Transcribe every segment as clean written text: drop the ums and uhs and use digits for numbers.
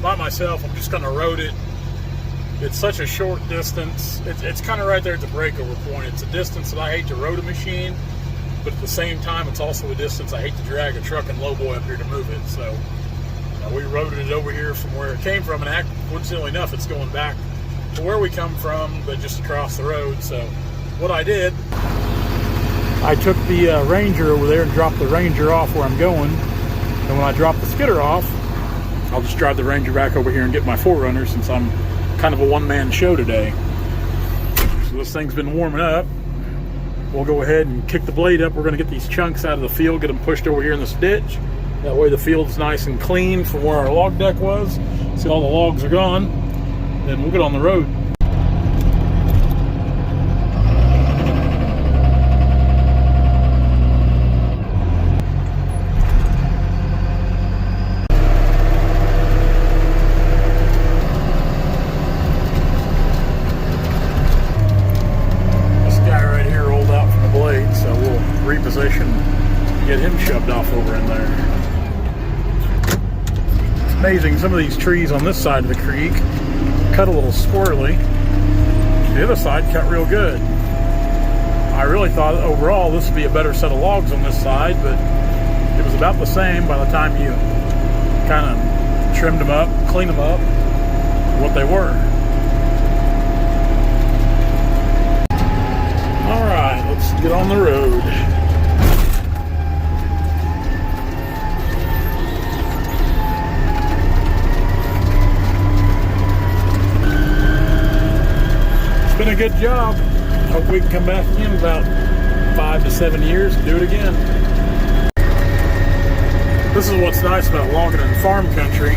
by myself, I'm just going to road it. It's such a short distance. It's kind of right there at the breakover point. It's a distance that I hate to road a machine, but at the same time, it's also a distance I hate to drag a truck and lowboy up here to move it. So we roaded it over here from where it came from, and coincidentally enough, it's going back to where we come from, but just across the road. So what I did, I took the Ranger over there and dropped the Ranger off where I'm going, and when I drop the skidder off, I'll just drive the Ranger back over here and get my 4Runner, since I'm kind of a one-man show today. So this thing's been warming up. We'll go ahead and kick the blade up. We're going to get these chunks out of the field, get them pushed over here in this ditch. That way the field's nice and clean from where our log deck was. See, all the logs are gone. Then we'll get on the road. Reposition, get him shoved off over in there. It's amazing, some of these trees on this side of the creek cut a little squirrely. The other side cut real good. I really thought overall this would be a better set of logs on this side, but it was about the same by the time you kind of trimmed them up, cleaned them up, what they were. Alright, let's get on the road. Been a good job. Hope we can come back in about 5 to 7 years and do it again. This is what's nice about logging in farm country.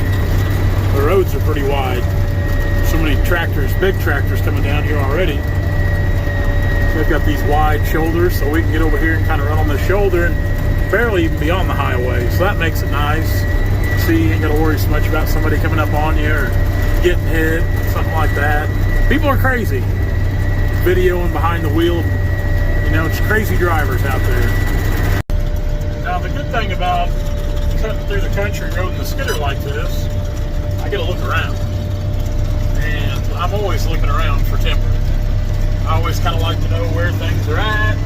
The roads are pretty wide. So many tractors, big tractors coming down here already. They've got these wide shoulders, so we can get over here and kind of run on this shoulder and barely even be on the highway. So that makes it nice. See, you ain't got to worry so much about somebody coming up on you or getting hit, something like that. People are crazy. Videoing behind the wheel, you know, it's crazy drivers out there. Now the good thing about cutting through the country road in the skidder like this, I get to look around, and I'm always looking around for timber. I always kind of like to know where things are at.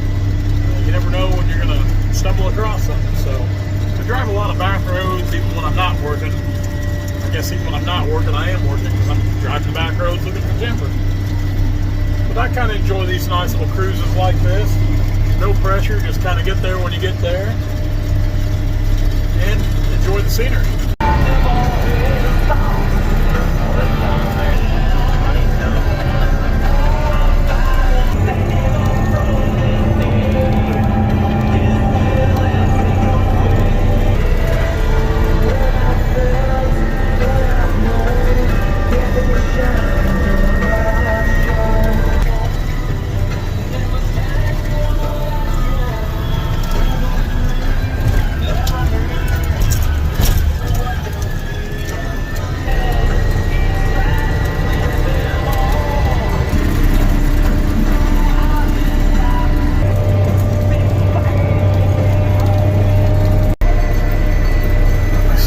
You never know when you're going to stumble across something. So I drive a lot of back roads even when I'm not working. I guess even when I'm not working, I am working, because I'm driving the back roads looking for timber. I kind of enjoy these nice little cruises like this. No pressure, just kind of get there when you get there and enjoy the scenery.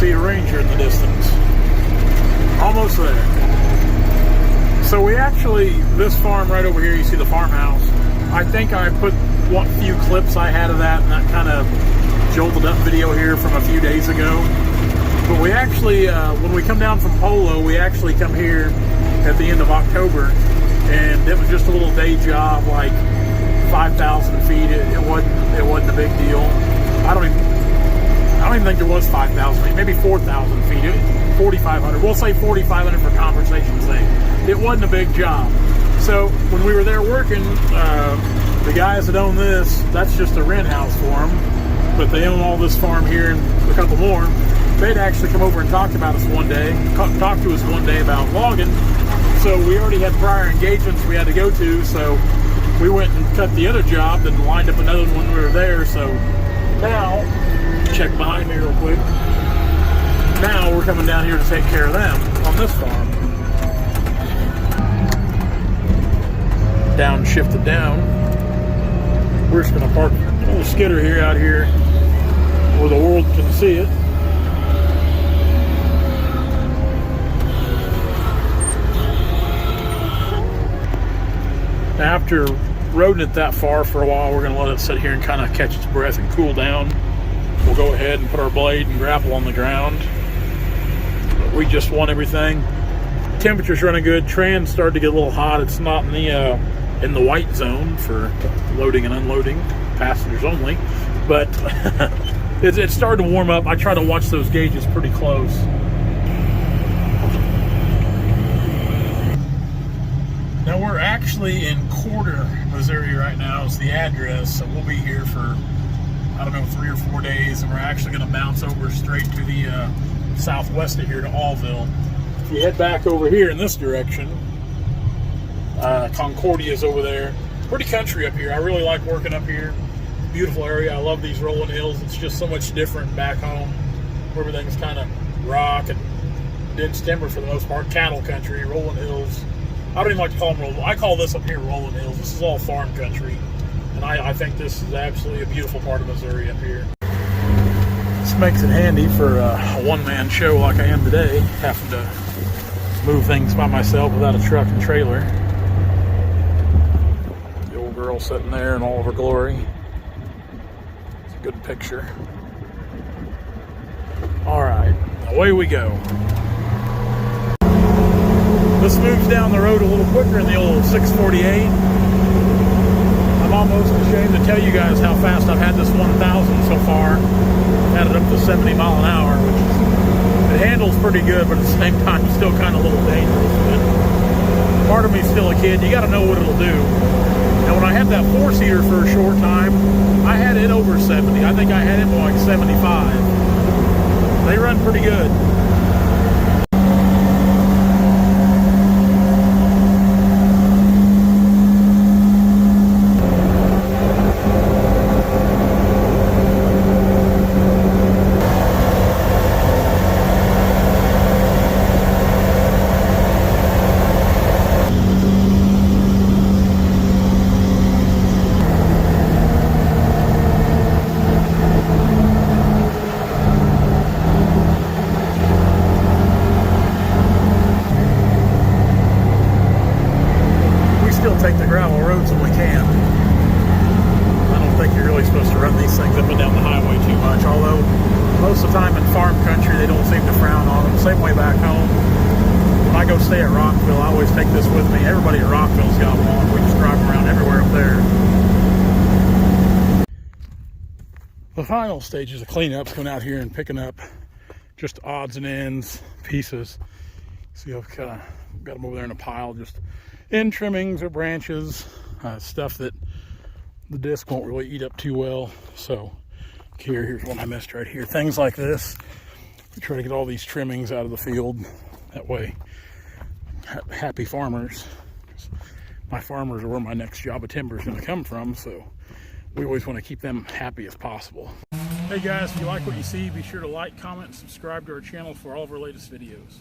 Ranger in the distance. Almost there. So we actually, this farm right over here, you see the farmhouse. I think I put what few clips I had of that, and that kind of jolted up video here from a few days ago. But we actually, when we come down from Polo, we actually come here at the end of October, and it was just a little day job, like 5,000 feet. It wasn't a big deal. I don't even think there was 5,000 feet, maybe 4,000 feet, 4,500. We'll say 4,500 for conversation's sake. It wasn't a big job. So when we were there working, the guys that own this, that's just a rent house for them, but they own all this farm here and a couple more. They'd actually come over and talked to us one day about logging. So we already had prior engagements we had to go to, so we went and cut the other job and lined up another one when we were there. So now, check behind me real quick. Now we're coming down here to take care of them on this farm. Downshifted down. We're just going to park a little skidder here out here where the world can see it. after roading it that far for a while, we're going to let it sit here and kind of catch its breath and cool down. We'll go ahead and put our blade and grapple on the ground. We just want everything. Temperature's running good. Trans started to get a little hot. It's not in the white zone for loading and unloading, passengers only, but it's starting to warm up. I try to watch those gauges pretty close. Now we're actually in Corder, Missouri right now is the address, so we'll be here for, I don't know, 3 or 4 days, and we're actually going to bounce over straight to the southwest of here to Allville. If you head back over here in this direction, Concordia's over there. Pretty country up here. I really like working up here. Beautiful area. I love these rolling hills. It's just so much different back home, where everything's kind of rock and dense timber for the most part. Cattle country, rolling hills. I don't even like to call them rolling. I call this up here rolling hills. This is all farm country, and I think this is absolutely a beautiful part of Missouri up here. This makes it handy for a one-man show like I am today, having to move things by myself without a truck and trailer. The old girl sitting there in all of her glory. It's a good picture. All right, away we go. This moves down the road a little quicker in the old 648. I'm almost ashamed to tell you guys how fast I've had this 1000 so far. I've had it up to 70 mile an hour, which is, it handles pretty good, but at the same time, it's still kind of a little dangerous. But part of me's still a kid. You got to know what it'll do. Now, when I had that 4-seater for a short time, I had it over 70. I think I had it more like 75. They run pretty good. Take the gravel roads when we can. I don't think you're really supposed to run these things up and down the highway too much, although most of the time in farm country they don't seem to frown on them. Same way back home. When I go stay at Rockville, I always take this with me. Everybody at Rockville's got one. We just drive around everywhere up there. The final stages of cleanup, going out here and picking up just odds and ends, pieces. See, I've kind of got them over there in a pile, just end trimmings or branches, stuff that the disc won't really eat up too well. So here's one I missed right here. Things like this. We try to get all these trimmings out of the field. That way, happy farmers. My farmers are where my next job of timber is going to come from, so we always want to keep them happy as possible. Hey guys, if you like what you see, be sure to like, comment, and subscribe to our channel for all of our latest videos.